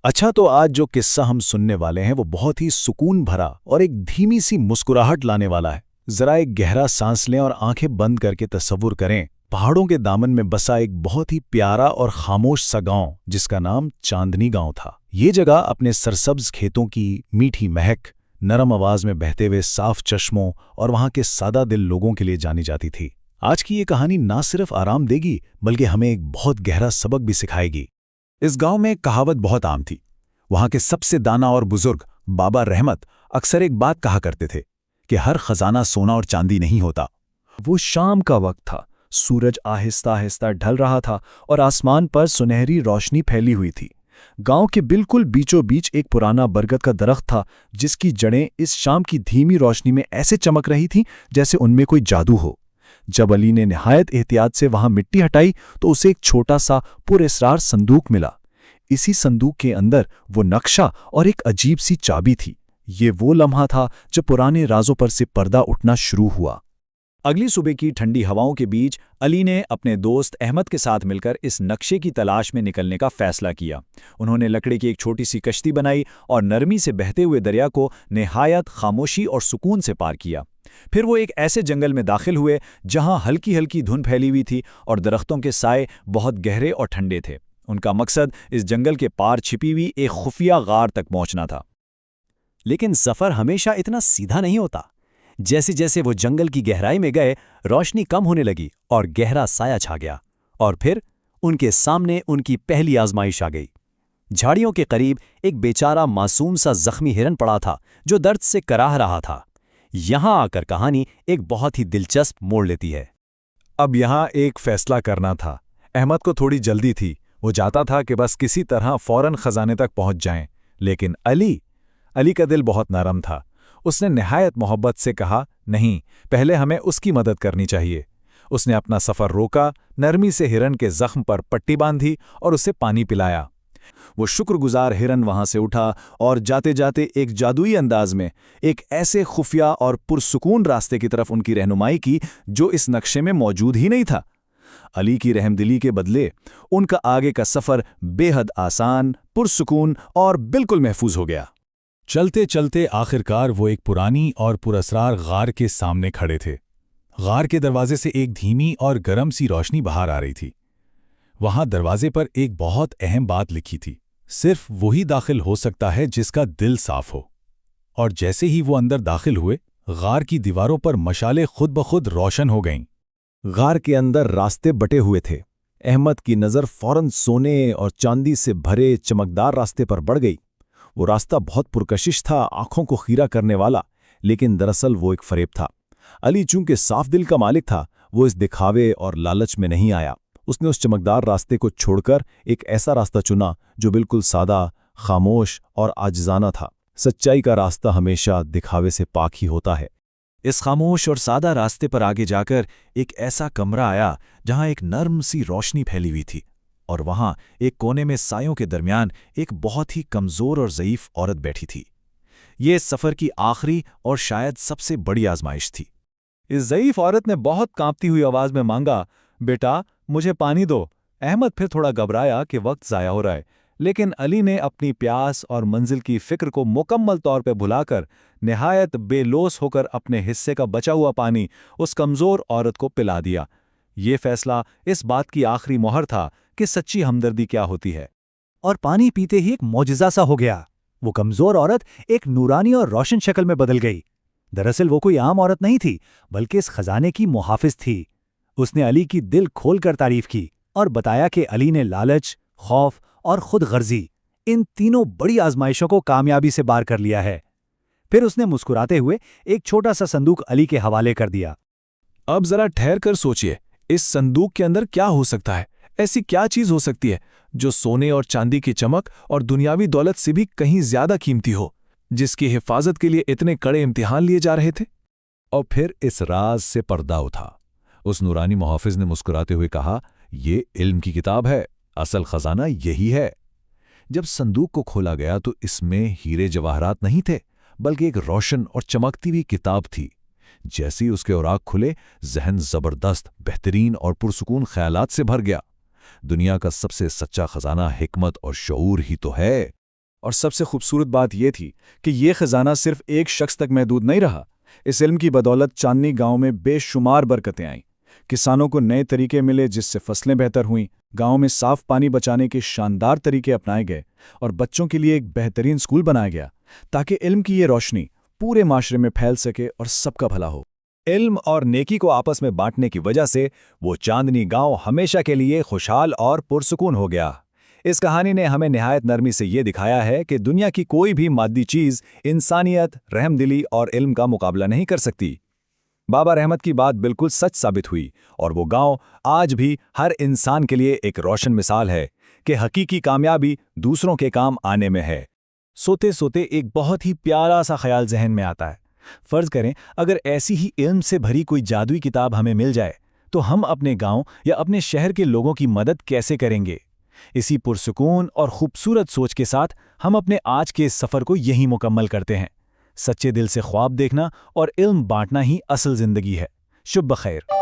اچھا، تو آج جو قصہ ہم سننے والے ہیں وہ بہت ہی سکون بھرا اور ایک دھیمی سی مسکراہٹ لانے والا ہے۔ ذرا ایک گہرا سانس لیں اور آنکھیں بند کر کے تصور کریں، پہاڑوں کے دامن میں بسا ایک بہت ہی پیارا اور خاموش سا گاؤں جس کا نام چاندنی گاؤں تھا۔ یہ جگہ اپنے سرسبز کھیتوں کی میٹھی مہک، نرم آواز میں بہتے ہوئے صاف چشموں اور وہاں کے سادہ دل لوگوں کے لیے جانی جاتی تھی۔ آج کی یہ کہانی نہ صرف آرام دے گی بلکہ ہمیں ایک بہت گہرا سبق بھی سکھائے گی۔ اس گاؤں میں ایک کہاوت بہت عام تھی۔ وہاں کے سب سے دانا اور بزرگ بابا رحمت اکثر ایک بات کہا کرتے تھے کہ ہر خزانہ سونا اور چاندی نہیں ہوتا۔ وہ شام کا وقت تھا، سورج آہستہ آہستہ ڈھل رہا تھا اور آسمان پر سنہری روشنی پھیلی ہوئی تھی۔ گاؤں کے بالکل بیچوں بیچ ایک پرانا برگد کا درخت تھا جس کی جڑیں اس شام کی دھیمی روشنی میں ایسے چمک رہی تھیں جیسے ان میں کوئی جادو ہو۔ جب علی نے نہایت احتیاط سے وہاں مٹی ہٹائی تو اسے ایک چھوٹا سا پر اسرار صندوق ملا۔ اسی صندوق کے اندر وہ نقشہ اور ایک عجیب سی چابی تھی۔ یہ وہ لمحہ تھا جب پرانے رازوں پر سے پردہ اٹھنا شروع ہوا۔ اگلی صبح کی ٹھنڈی ہواؤں کے بیچ علی نے اپنے دوست احمد کے ساتھ مل کر اس نقشے کی تلاش میں نکلنے کا فیصلہ کیا۔ انہوں نے لکڑی کی ایک چھوٹی سی کشتی بنائی اور نرمی سے بہتے ہوئے دریا کو نہایت خاموشی اور سکون سے پار کیا۔ پھر وہ ایک ایسے جنگل میں داخل ہوئے جہاں ہلکی ہلکی دھند پھیلی ہوئی تھی اور درختوں کے سائے بہت گہرے اور ٹھنڈے تھے۔ ان کا مقصد اس جنگل کے پار چھپی ہوئی ایک خفیہ غار تک پہنچنا تھا۔ لیکن سفر ہمیشہ اتنا سیدھا نہیں ہوتا۔ جیسے جیسے وہ جنگل کی گہرائی میں گئے، روشنی کم ہونے لگی اور گہرا سایہ چھا گیا، اور پھر ان کے سامنے ان کی پہلی آزمائش آ گئی۔ جھاڑیوں کے قریب ایک بیچارہ معصوم سا زخمی ہرن پڑا تھا جو درد سے کراہ رہا تھا۔ یہاں آ کر کہانی ایک بہت ہی دلچسپ موڑ لیتی ہے۔ اب یہاں ایک فیصلہ کرنا تھا۔ احمد کو تھوڑی جلدی تھی، وہ چاہتا تھا کہ بس کسی طرح فوراً خزانے تک پہنچ جائیں، لیکن علی کا دل بہت نرم تھا۔ اس نے نہایت محبت سے کہا، نہیں، پہلے ہمیں اس کی مدد کرنی چاہیے۔ اس نے اپنا سفر روکا، نرمی سے ہرن کے زخم پر پٹی باندھی اور اسے پانی پلایا۔ وہ شکر گزار ہرن وہاں سے اٹھا اور جاتے جاتے ایک جادوئی انداز میں ایک ایسے خفیہ اور پرسکون راستے کی طرف ان کی رہنمائی کی جو اس نقشے میں موجود ہی نہیں تھا۔ علی کی رحمدلی کے بدلے ان کا آگے کا سفر بے حد آسان، پرسکون اور بالکل محفوظ ہو گیا۔ چلتے چلتے آخرکار وہ ایک پرانی اور پراسرار غار کے سامنے کھڑے تھے۔ غار کے دروازے سے ایک دھیمی اور گرم سی روشنی باہر آ رہی تھی۔ وہاں دروازے پر ایک بہت اہم بات لکھی تھی، صرف وہی داخل ہو سکتا ہے جس کا دل صاف ہو۔ اور جیسے ہی وہ اندر داخل ہوئے، غار کی دیواروں پر مشالیں خود بخود روشن ہو گئیں۔ غار کے اندر راستے بٹے ہوئے تھے۔ احمد کی نظر فوراً سونے اور چاندی سے بھرے چمکدار راستے پر بڑھ گئی۔ وہ راستہ بہت پرکشش تھا، آنکھوں کو خیرہ کرنے والا، لیکن دراصل وہ ایک فریب تھا۔ علی چونکہ صاف دل کا مالک تھا، وہ اس دکھاوے اور لالچ میں نہیں آیا۔ اس نے اس چمکدار راستے کو چھوڑ کر ایک ایسا راستہ چنا جو بالکل سادہ، خاموش اور عاجزانہ تھا۔ سچائی کا راستہ ہمیشہ دکھاوے سے پاک ہی ہوتا ہے۔ اس خاموش اور سادہ راستے پر آگے جا کر ایک ایسا کمرہ آیا جہاں ایک نرم سی روشنی پھیلی ہوئی تھی، اور وہاں ایک کونے میں سایوں کے درمیان ایک بہت ہی کمزور اور ضعیف عورت بیٹھی تھی۔ یہ اس سفر کی آخری اور شاید سب سے بڑی آزمائش تھی۔ اس ضعیف عورت نے بہت کانپتی ہوئی آواز میں مانگا، بیٹا مجھے پانی دو۔ احمد پھر تھوڑا گھبرایا کہ وقت ضائع ہو رہا ہے، لیکن علی نے اپنی پیاس اور منزل کی فکر کو مکمل طور پہ بھلا کر نہایت بے لوث ہو کر اپنے حصے کا بچا ہوا پانی اس کمزور عورت کو پلا دیا۔ یہ فیصلہ اس بات کی آخری مہر تھا کہ سچی ہمدردی کیا ہوتی ہے۔ اور پانی پیتے ہی ایک معجزہ سا ہو گیا۔ وہ کمزور عورت ایک نورانی اور روشن شکل میں بدل گئی۔ دراصل وہ کوئی عام عورت نہیں تھی بلکہ اس خزانے کی محافظ تھی۔ اس نے علی کی دل کھول کر تعریف کی اور بتایا کہ علی نے لالچ، خوف اور خود غرضی، ان تینوں بڑی آزمائشوں کو کامیابی سے پار کر لیا ہے۔ پھر اس نے مسکراتے ہوئے ایک چھوٹا سا صندوق علی کے حوالے کر دیا۔ اب ذرا ٹھہر کر سوچئے، اس صندوق کے اندر کیا ہو سکتا ہے؟ ایسی کیا چیز ہو سکتی ہے جو سونے اور چاندی کی چمک اور دنیاوی دولت سے بھی کہیں زیادہ قیمتی ہو، جس کی حفاظت کے لیے اتنے کڑے امتحان لیے جا رہے تھے؟ اور پھر اس راز سے پردہ اٹھا۔ اس نورانی محافظ نے مسکراتے ہوئے کہا، یہ علم کی کتاب ہے، اصل خزانہ یہی ہے۔ جب صندوق کو کھولا گیا تو اس میں ہیرے جواہرات نہیں تھے، بلکہ ایک روشن اور چمکتی ہوئی کتاب تھی۔ جیسے ہی اس کے اوراق کھلے، ذہن زبردست، بہترین اور پرسکون خیالات سے بھر گیا۔ دنیا کا سب سے سچا خزانہ حکمت اور شعور ہی تو ہے۔ اور سب سے خوبصورت بات یہ تھی کہ یہ خزانہ صرف ایک شخص تک محدود نہیں رہا۔ اس علم کی بدولت چاندنی گاؤں میں بے شمار برکتیں آئیں۔ کسانوں کو نئے طریقے ملے جس سے فصلیں بہتر ہوئیں، گاؤں میں صاف پانی بچانے کے شاندار طریقے اپنائے گئے، اور بچوں کے لیے ایک بہترین اسکول بنایا گیا تاکہ علم کی یہ روشنی پورے معاشرے میں پھیل سکے اور سب کا بھلا ہو۔ علم اور نیکی کو آپس میں بانٹنے کی وجہ سے وہ چاندنی گاؤں ہمیشہ کے لیے خوشحال اور پرسکون ہو گیا۔ اس کہانی نے ہمیں نہایت نرمی سے یہ دکھایا ہے کہ دنیا کی کوئی بھی مادی چیز انسانیت، رحم دلی اور علم کا مقابلہ نہیں کر سکتی۔ بابا رحمت کی بات بالکل سچ ثابت ہوئی، اور وہ گاؤں آج بھی ہر انسان کے لیے ایک روشن مثال ہے کہ حقیقی کامیابی دوسروں کے کام آنے میں ہے۔ سوتے سوتے ایک بہت ہی پیارا سا خیال ذہن میں آتا ہے۔ فرض کریں اگر ایسی ہی علم سے بھری کوئی جادوئی کتاب ہمیں مل جائے تو ہم اپنے گاؤں یا اپنے شہر کے لوگوں کی مدد کیسے کریں گے؟ اسی پرسکون اور خوبصورت سوچ کے ساتھ ہم اپنے آج کے اس سفر کو یہیں مکمل کرتے ہیں۔ سچے دل سے خواب دیکھنا اور علم بانٹنا ہی اصل زندگی ہے۔ شب بخیر۔